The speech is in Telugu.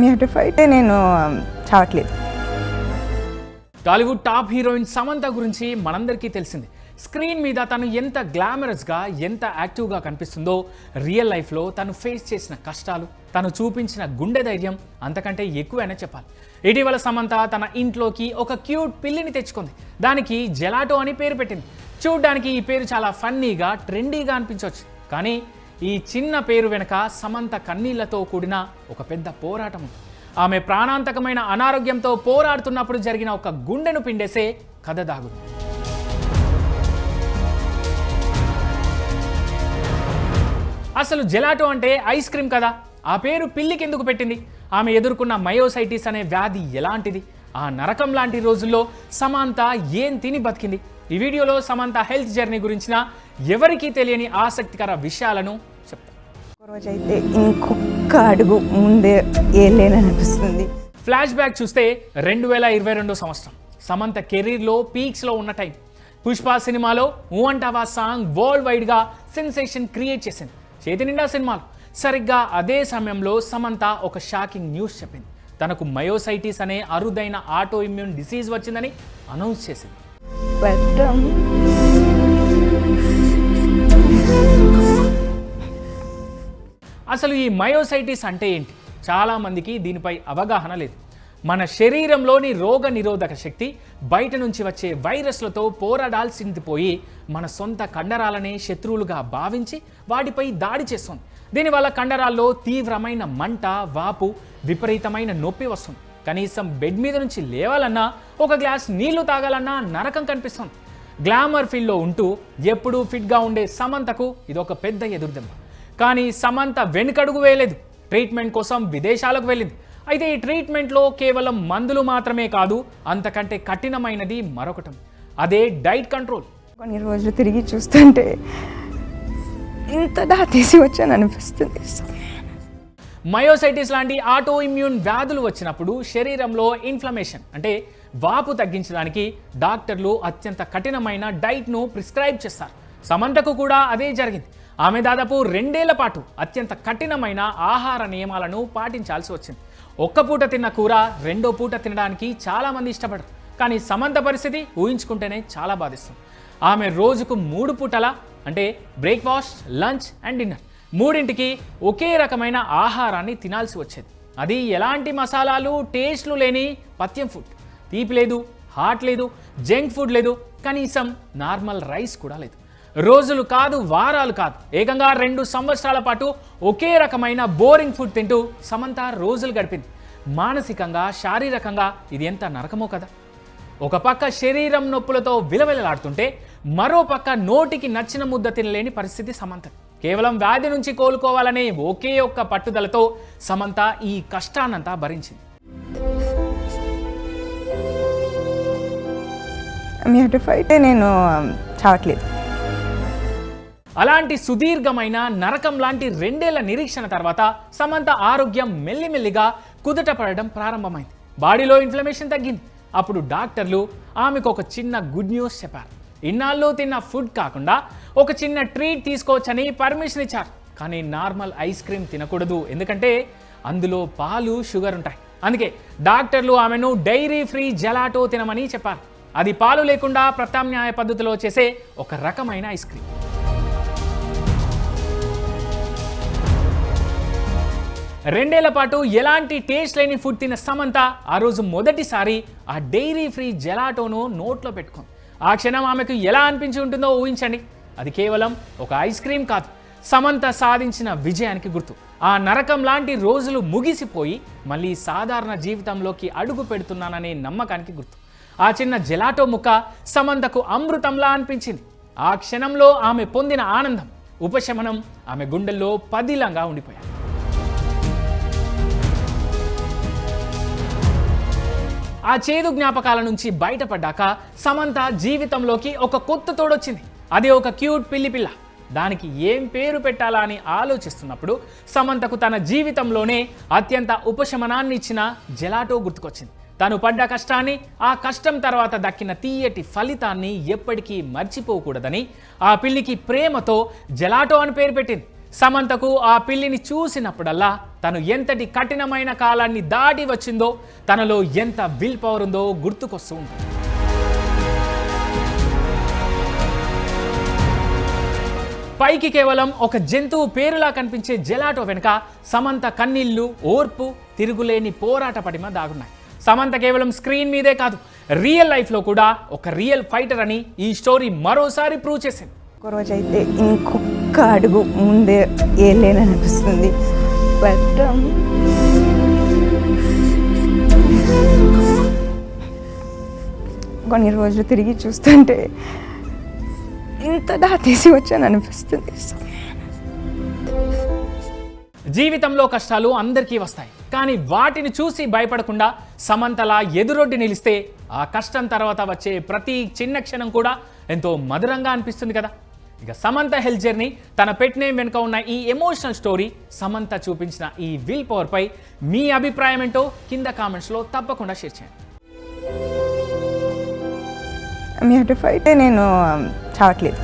మీ అటు ఫైట్ నేను చావట్లేదు. టాలీవుడ్ టాప్ హీరోయిన్ సమంత గురించి మనందరికీ తెలిసింది. స్క్రీన్ మీద తను ఎంత గ్లామరస్గా, ఎంత యాక్టివ్గా కనిపిస్తుందో రియల్ లైఫ్లో తను ఫేస్ చేసిన కష్టాలు, తను చూపించిన గుండె ధైర్యం అంతకంటే ఎక్కువైనా చెప్పాలి. ఇటీవల సమంత తన ఇంట్లోకి ఒక క్యూట్ పిల్లిని తెచ్చుకుంది. దానికి జెలాటో అని పేరు పెట్టింది. చూడ్డానికి ఈ పేరు చాలా ఫన్నీగా, ట్రెండీగా అనిపించవచ్చు. కానీ ఈ చిన్న పేరు వెనక సమంత కన్నీళ్లతో కూడిన ఒక పెద్ద పోరాటం ఉంది. ఆమె ప్రాణాంతకమైన అనారోగ్యంతో పోరాడుతున్నప్పుడు జరిగిన ఒక గుండెను పిండేసే కథ దాగుంది. అసలు జెలాటో అంటే ఐస్ క్రీమ్ కదా, ఆ పేరు పిల్లికి ఎందుకు పెట్టింది? ఆమె ఎదుర్కొన్న మయోసైటిస్ అనే వ్యాధి ఎలాంటిది? ఆ నరకం లాంటి రోజుల్లో సమంత ఏం తిని బతికింది? ఈ వీడియోలో సమంత హెల్త్ జర్నీ గురించిన ఎవరికీ తెలియని ఆసక్తికర విషయాలను చెప్తాం. ఒకరోజైతే ఇంకొక అడుగు ముందే ఏలేననిపిస్తుంది. ఫ్లాష్ బ్యాక్ చూస్తే 2022 సంవత్సరం సమంత కెరీర్లో పీక్స్లో ఉన్న టైం. పుష్ప సినిమాలో ఊ అంటావా సాంగ్ వరల్డ్ వైడ్గా సెన్సేషన్ క్రియేట్ చేసింది. చేతి నిండా సినిమాలు. సరిగ్గా అదే సమయంలో సమంత ఒక షాకింగ్ న్యూస్ చెప్పింది. తనకు మయోసైటిస్ అనే అరుదైన ఆటో ఇమ్యూన్ డిసీజ్ వచ్చిందని అనౌన్స్ చేసింది. అసలు ఈ మయోసైటిస్ అంటే ఏంటి? చాలామందికి దీనిపై అవగాహన లేదు. మన శరీరంలోని రోగ నిరోధక శక్తి బయట నుంచి వచ్చే వైరస్లతో పోరాడాల్సింది పోయి మన సొంత కండరాలనే శత్రువులుగా భావించి వాటిపై దాడి చేస్తుంది. దీనివల్ల కండరాల్లో తీవ్రమైన మంట, వాపు, విపరీతమైన నొప్పి వస్తుంది. కనీసం బెడ్ మీద నుంచి లేవాలన్నా, ఒక గ్లాస్ నీళ్లు తాగాలన్నా నరకం కనిపిస్తుంది. గ్లామర్ ఫీల్డ్లో ఉంటూ ఎప్పుడూ ఫిట్గా ఉండే సమంతకు ఇదొక పెద్ద ఎదురుదెబ్బ. కానీ సమంత వెనుకడుగు వేయలేదు. ట్రీట్మెంట్ కోసం విదేశాలకు వెళ్ళింది. అయితే ఈ ట్రీట్మెంట్లో కేవలం మందులు మాత్రమే కాదు, అంతకంటే కఠినమైనది మరొకటి. అదే డైట్ కంట్రోల్. కొన్ని రోజులు తిరిగి చూస్తుంటే ఇంత దాటేసి వచ్చాను అనిపిస్తుంది. మయోసైటిస్ లాంటి ఆటో ఇమ్యూన్ వ్యాధులు వచ్చినప్పుడు శరీరంలో ఇన్ఫ్లమేషన్ అంటే వాపు తగ్గించడానికి డాక్టర్లు అత్యంత కఠినమైన డైట్ను ప్రిస్క్రైబ్ చేస్తారు. సమంతకు కూడా అదే జరిగింది. ఆమె దాదాపు 2 ఏళ్ల పాటు అత్యంత కఠినమైన ఆహార నియమాలను పాటించాల్సి వచ్చింది. ఒక్క పూట తిన్న కూర రెండో పూట తినడానికి చాలామంది ఇష్టపడరు. కానీ సమంత పరిస్థితి ఊహించుకుంటేనే చాలా బాధిస్తుంది. ఆమె రోజుకు 3 పూటల అంటే బ్రేక్ఫాస్ట్, లంచ్ అండ్ డిన్నర్ మూడింటికి ఒకే రకమైన ఆహారాన్ని తినాల్సి వచ్చేది. అది ఎలాంటి మసాలాలు, టేస్ట్లు లేని పథ్యం ఫుడ్. తీపి లేదు, హాట్ లేదు, జంక్ ఫుడ్ లేదు, కనీసం నార్మల్ రైస్ కూడా లేదు. రోజులు కాదు, వారాలు కాదు, ఏకంగా 2 సంవత్సరాల పాటు ఒకే రకమైన బోరింగ్ ఫుడ్ తింటూ సమంత రోజులు గడిపింది. మానసికంగా, శారీరకంగా ఇది ఎంత నరకమో కదా. ఒక పక్క శరీరం నొప్పులతో విలవిలలాడుతుంటే మరో పక్క నోటికి నచ్చిన ముద్ద తినలేని పరిస్థితి సమంత. కేవలం వ్యాధి నుంచి కోలుకోవాలనే ఒకే ఒక్క పట్టుదలతో సమంత ఈ కష్టాన్నంతా భరించింది. మీ అటు ఫైట్ నేను చావట్లేదు. అలాంటి సుదీర్ఘమైన నరకం లాంటి 2 ఏళ్ల నిరీక్షణ తర్వాత సమంత ఆరోగ్యం మెల్లిమెల్లిగా కుదుట పడడం ప్రారంభమైంది. బాడీలో ఇన్ఫ్లమేషన్ తగ్గింది. అప్పుడు డాక్టర్లు ఆమెకు ఒక చిన్న గుడ్ న్యూస్ చెప్పారు. ఇన్నాళ్ళు తిన్న ఫుడ్ కాకుండా ఒక చిన్న ట్రీట్ తీసుకోవచ్చని పర్మిషన్ ఇచ్చారు. కానీ నార్మల్ ఐస్ క్రీమ్ తినకూడదు, ఎందుకంటే అందులో పాలు, షుగర్ ఉంటాయి. అందుకే డాక్టర్లు ఆమెను డైరీ ఫ్రీ జెలాటో తినమని చెప్పారు. అది పాలు లేకుండా ప్రత్యామ్నాయ పద్ధతిలో చేసే ఒక రకమైన ఐస్ క్రీమ్. 2 ఏళ్ల పాటు ఎలాంటి టేస్ట్ లేని ఫుడ్ తిన్న సమంత ఆ రోజు మొదటిసారి ఆ డైరీ ఫ్రీ జెలాటోను నోట్లో పెట్టుకుంది. ఆ క్షణం ఆమెకు ఎలా అనిపించి ఉంటుందో ఊహించండి. అది కేవలం ఒక ఐస్ క్రీమ్ కాదు, సమంత సాధించిన విజయానికి గుర్తు. ఆ నరకం లాంటి రోజులు ముగిసిపోయి మళ్ళీ సాధారణ జీవితంలోకి అడుగు పెడుతున్నాననే నమ్మకానికి గుర్తు. ఆ చిన్న జెలాటో ముక్క సమంతకు అమృతంలా అనిపించింది. ఆ క్షణంలో ఆమె పొందిన ఆనందం, ఉపశమనం ఆమె గుండెల్లో పదిలంగా ఉండిపోయాయి. ఆ చేదు జ్ఞాపకాల నుంచి బయటపడ్డాక సమంత జీవితంలోకి ఒక కొత్త తోడొచ్చింది. అది ఒక క్యూట్ పిల్లి పిల్ల. దానికి ఏం పేరు పెట్టాలా అని ఆలోచిస్తున్నప్పుడు సమంతకు తన జీవితంలోనే అత్యంత ఉపశమనాన్ని ఇచ్చిన జెలాటో గుర్తుకొచ్చింది. తను పడ్డ కష్టాన్ని, ఆ కష్టం తర్వాత దక్కిన తీయటి ఫలితాన్ని ఎప్పటికీ మర్చిపోకూడదని ఆ పిల్లికి ప్రేమతో జెలాటో అని పేరు పెట్టింది. సమంతకు ఆ పిల్లిని చూసినప్పుడల్లా తను ఎంతటి కఠినమైన కాలాన్ని దాటి వచ్చిందో, తనలో ఎంత విల్ పవర్ ఉందో గుర్తుకొస్తూ ఉంటుంది. పైకి కేవలం ఒక జంతువు పేరులా కనిపించే జెలాటో వెనుక సమంత కన్నీళ్లు, ఓర్పు, తిరుగులేని పోరాట పటిమ దాగున్నాయి. సమంత కేవలం స్క్రీన్ మీదే కాదు, రియల్ లైఫ్లో కూడా ఒక రియల్ ఫైటర్ అని ఈ స్టోరీ మరోసారి ప్రూవ్ చేసింది. ఒక రోజు అయితే ఇంకొక అడుగు ముందే అనిపిస్తుంది. బట్ కొన్ని రోజులు తిరిగి చూస్తుంటే ఇంత దాటేసి వచ్చాను అనిపిస్తుంది. జీవితంలో కష్టాలు అందరికీ వస్తాయి, కానీ వాటిని చూసి భయపడకుండా సమంతలా ఎదురొడ్డి నిలిస్తే ఆ కష్టం తర్వాత వచ్చే ప్రతి చిన్న క్షణం కూడా ఎంతో మధురంగా అనిపిస్తుంది కదా. ఇక సమంత హెల్త్ జర్నీ, తన పెట్ నేమ్ వెనుక ఉన్న ఈ ఎమోషనల్ స్టోరీ, సమంత చూపించిన ఈ విల్ పవర్ పై మీ అభిప్రాయం ఏంటో కింద కామెంట్స్లో తప్పకుండా షేర్ చేయండి. మీ ఫైట్ నేను చావట్లేదు.